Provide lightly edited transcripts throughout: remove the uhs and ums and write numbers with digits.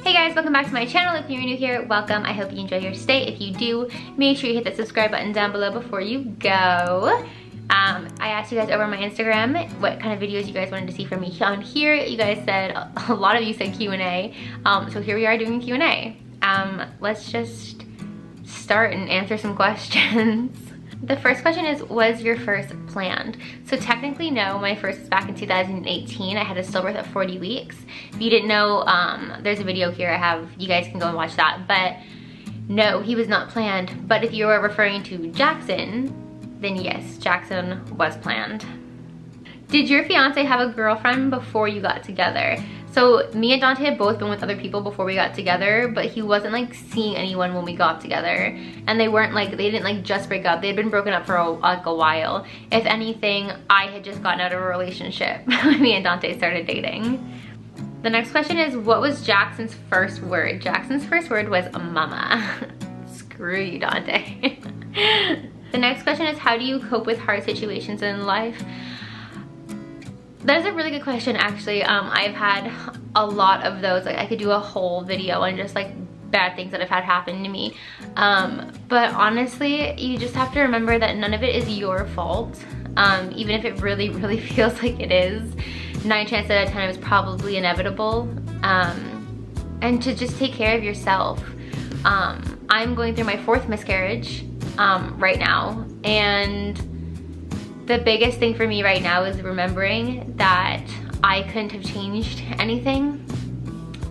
Hey guys, welcome back to my channel. If you're new here, welcome. I hope you enjoy your stay. If you do, make sure you hit the subscribe button down below before you go. I asked you guys over on my Instagram what kind of videos you guys wanted to see from me on here. You guys said, a lot of you said Q&A. So here we are doing Q&A. Let's just start and answer some questions. The first question is, was your first planned? So technically no, my first was back in 2018. I had a stillbirth at 40 weeks. If you didn't know, there's a video here I have, you guys can go and watch that. But no, he was not planned. But if you are referring to Jackson, then yes, Jackson was planned. Did your fiance have a girlfriend before you got together? So me and Dante had both been with other people before we got together, but he wasn't like seeing anyone when we got together. And they weren't like, they didn't like just break up. They had been broken up for a while. If anything, I had just gotten out of a relationship when me and Dante started dating. The next question is, what was Jackson's first word? Jackson's first word was mama. Screw you, Dante. The next question is, how do you cope with hard situations in life? That is a really good question, actually. I've had a lot of those. Like, I could do a whole video on just like bad things that have had happen to me. But honestly, you just have to remember that none of it is your fault. Even if it really, really feels like it is. 9 chances out of 10 it was probably inevitable. And to just take care of yourself. I'm going through my 4th miscarriage right now, and the biggest thing for me right now is remembering that I couldn't have changed anything,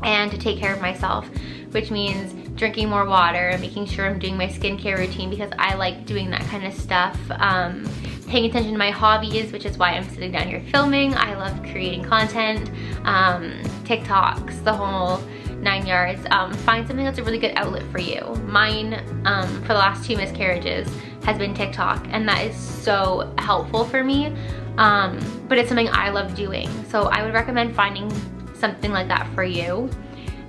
and to take care of myself, which means drinking more water and making sure I'm doing my skincare routine because I like doing that kind of stuff. Paying attention to my hobbies, which is why I'm sitting down here filming. I love creating content, TikToks, the whole 9 yards. Find something that's a really good outlet for you. Mine, for the last 2 miscarriages, has been TikTok, and that is so helpful for me. But it's something I love doing. So I would recommend finding something like that for you.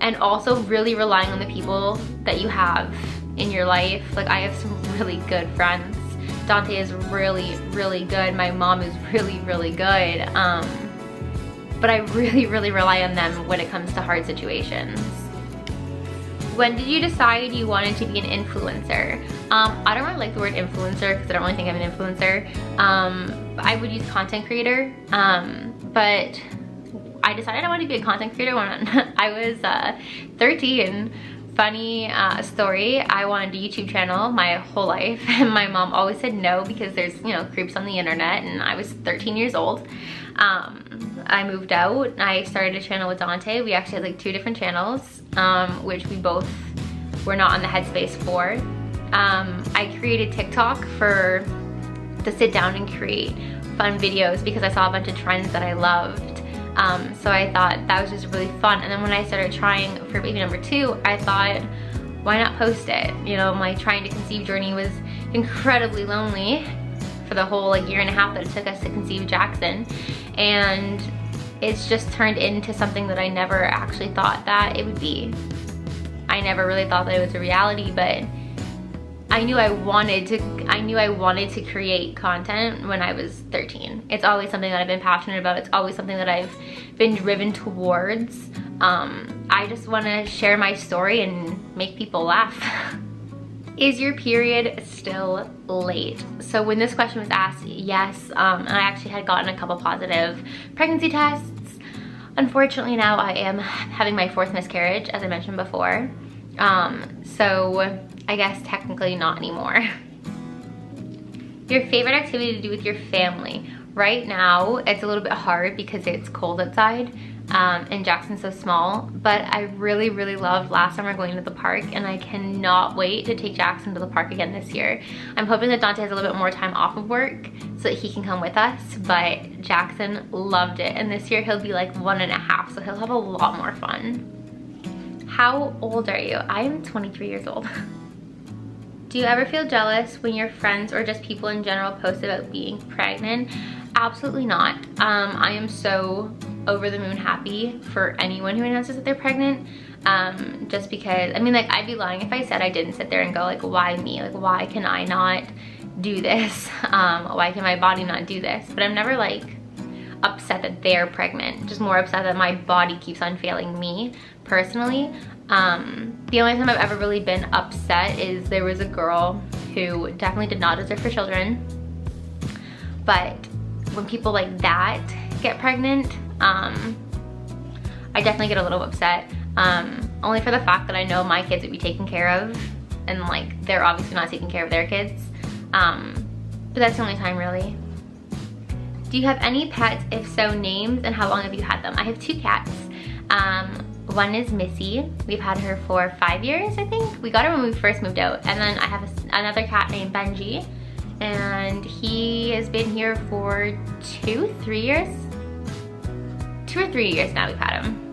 And also really relying on the people that you have in your life. Like, I have some really good friends. Dante is really, really good. My mom is really, really good. But I really, really rely on them when it comes to hard situations. When did you decide you wanted to be an influencer? I don't really like the word influencer because I don't really think I'm an influencer. I would use content creator, but I decided I wanted to be a content creator when I was 13. Funny story, I wanted a YouTube channel my whole life, and my mom always said no because there's, you know, creeps on the internet, and I was 13 years old. I moved out and I started a channel with Dante. We actually had like 2 different channels, which we both were not on the headspace for. I created TikTok to sit down and create fun videos because I saw a bunch of trends that I loved. So I thought that was just really fun. And then when I started trying for baby number 2, I thought, why not post it? You know, my trying to conceive journey was incredibly lonely for the whole like 1.5 years that it took us to conceive Jackson. And it's just turned into something that I never actually thought that it would be. I never really thought that it was a reality, but I knew I wanted to create content when I was 13. It's always something that I've been passionate about. It's always something that I've been driven towards. I just want to share my story and make people laugh. Is your period still late? So when this question was asked, yes, and I actually had gotten a couple positive pregnancy tests. Unfortunately now I am having my 4th miscarriage, as I mentioned before. So I guess technically not anymore. Your favorite activity to do with your family? Right now, it's a little bit hard because it's cold outside, and Jackson's so small, but I really, really loved last summer going to the park, and I cannot wait to take Jackson to the park again this year. I'm hoping that Dante has a little bit more time off of work so that he can come with us, but Jackson loved it, and this year he'll be like 1.5, so he'll have a lot more fun. How old are you? I am 23 years old. Do you ever feel jealous when your friends or just people in general post about being pregnant? Absolutely not. I am so over the moon happy for anyone who announces that they're pregnant. Just because, I mean, like, I'd be lying if I said I didn't sit there and go like, why me? Like, why can I not do this? Why can my body not do this? But I'm never like upset that they're pregnant, just more upset that my body keeps on failing me personally. The only time I've ever really been upset is there was a girl who definitely did not deserve for children. But when people like that get pregnant, I definitely get a little upset. Only for the fact that I know my kids would be taken care of, and like they're obviously not taking care of their kids. But that's the only time really. Do you have any pets? If so, names, and how long have you had them? I have 2 cats. One is Missy. We've had her for 5 years, I think. We got her when we first moved out. And then I have another cat named Benji, and he has been here for 2 or 3 years. 2 or 3 years now we've had him.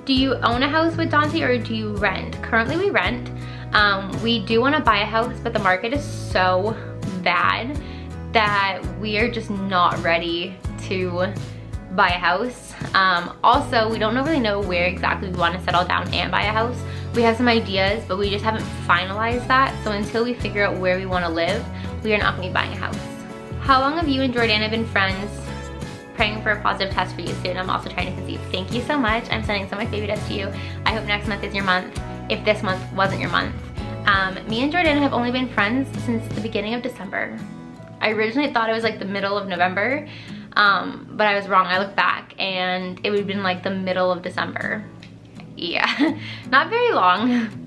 Do you own a house with Dante or do you rent? Currently we rent. We do want to buy a house, but the market is so bad that we are just not ready to buy a house. Also, we don't really know where exactly we want to settle down and buy a house. We have some ideas, but we just haven't finalized that. So until we figure out where we want to live, we are not going to be buying a house. How long have you and Jordana been friends? Praying for a positive test for you soon. I'm also trying to conceive. Thank you so much. I'm sending some of my baby tests to you. I hope next month is your month, if this month wasn't your month. Me and Jordana have only been friends since the beginning of December. I originally thought it was like the middle of November, but I was wrong. I looked back and it would have been like the middle of December. Yeah, not very long.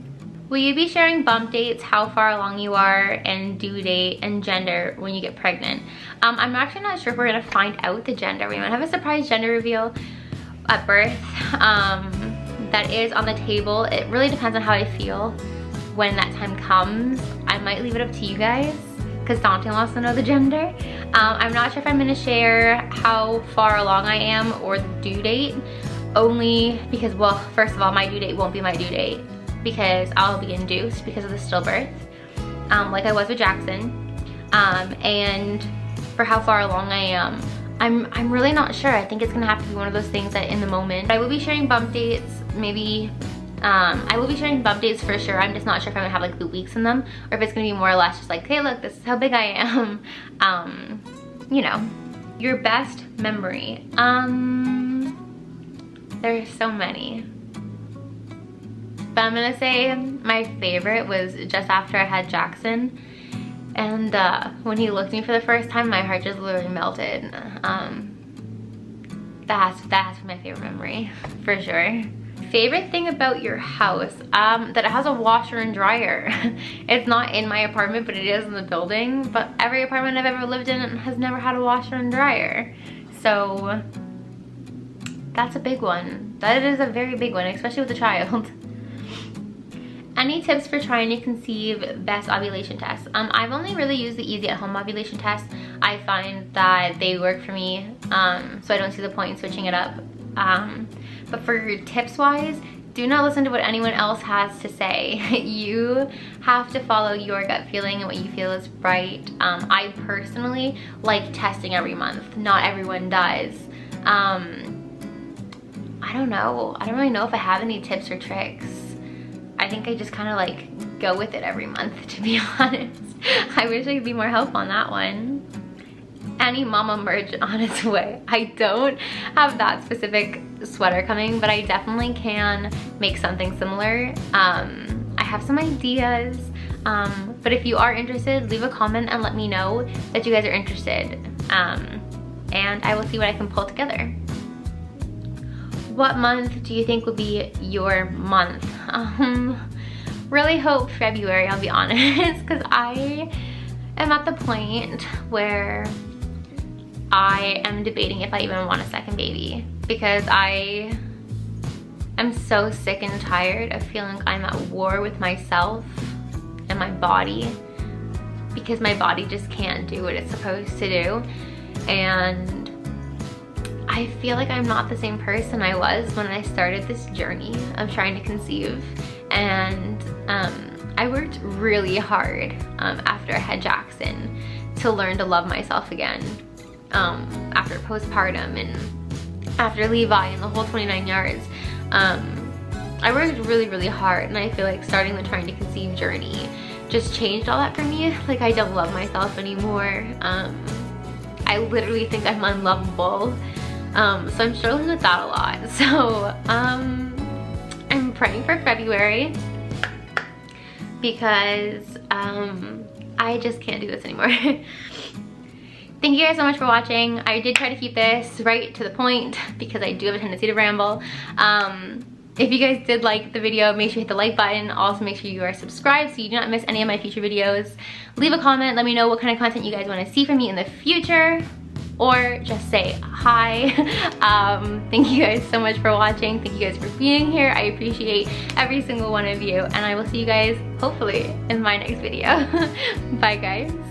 Will you be sharing bump dates, how far along you are, and due date and gender when you get pregnant? I'm actually not sure if we're gonna find out the gender. We might have a surprise gender reveal at birth. That is on the table. It really depends on how I feel when that time comes. I might leave it up to you guys because Dante wants to know the gender. I'm not sure if I'm gonna share how far along I am or the due date, only because, well, first of all, my due date won't be my due date because I'll be induced because of the stillbirth, like I was with Jackson. And for how far along I am, I'm really not sure. I think it's gonna have to be one of those things that in the moment. I will be sharing bump dates, maybe. I will be sharing bump dates for sure. I'm just not sure if I'm gonna have like the weeks in them or if it's gonna be more or less just like, hey look, this is how big I am. You know, your best memory. There's so many. But I'm gonna say my favorite was just after I had Jackson. And when he looked at me for the first time, my heart just literally melted. That has to be my favorite memory, for sure. Favorite thing about your house? That it has a washer and dryer. It's not in my apartment, but it is in the building. But every apartment I've ever lived in has never had a washer and dryer. So that's a big one. That is a very big one, especially with a child. Any tips for trying to conceive best ovulation tests? I've only really used the easy at home ovulation tests. I find that they work for me, so I don't see the point in switching it up. But for tips wise, do not listen to what anyone else has to say. You have to follow your gut feeling and what you feel is right. I personally like testing every month. Not everyone does. I don't know. I don't really know if I have any tips or tricks. I think I just kind of like go with it every month, to be honest. I wish I could be more helpful on that one. Any mama merch on its way. I don't have that specific sweater coming, but I definitely can make something similar. I have some ideas, but if you are interested, leave a comment and let me know that you guys are interested. And I will see what I can pull together. What month do you think will be your month? Really hope February, I'll be honest, because I am at the point where I am debating if I even want a second baby, because I am so sick and tired of feeling like I'm at war with myself and my body, because my body just can't do what it's supposed to do. And I feel like I'm not the same person I was when I started this journey of trying to conceive. And I worked really hard after I had Jackson to learn to love myself again. After postpartum and after Levi and the whole 29 yards. I worked really, really hard, and I feel like starting the trying to conceive journey just changed all that for me. Like, I don't love myself anymore. I literally think I'm unlovable. So I'm struggling with that a lot. So I'm I'm praying for February because I just can't do this anymore. Thank you guys so much for watching. I did try to keep this right to the point because I do have a tendency to ramble. If you guys did like the video, make sure you hit the like button. Also make sure you are subscribed so you do not miss any of my future videos. Leave a comment, let me know what kind of content you guys want to see from me in the future, or just say hi. Thank you guys so much for watching. Thank you guys for being here. I appreciate every single one of you, and I will see you guys hopefully in my next video. Bye guys.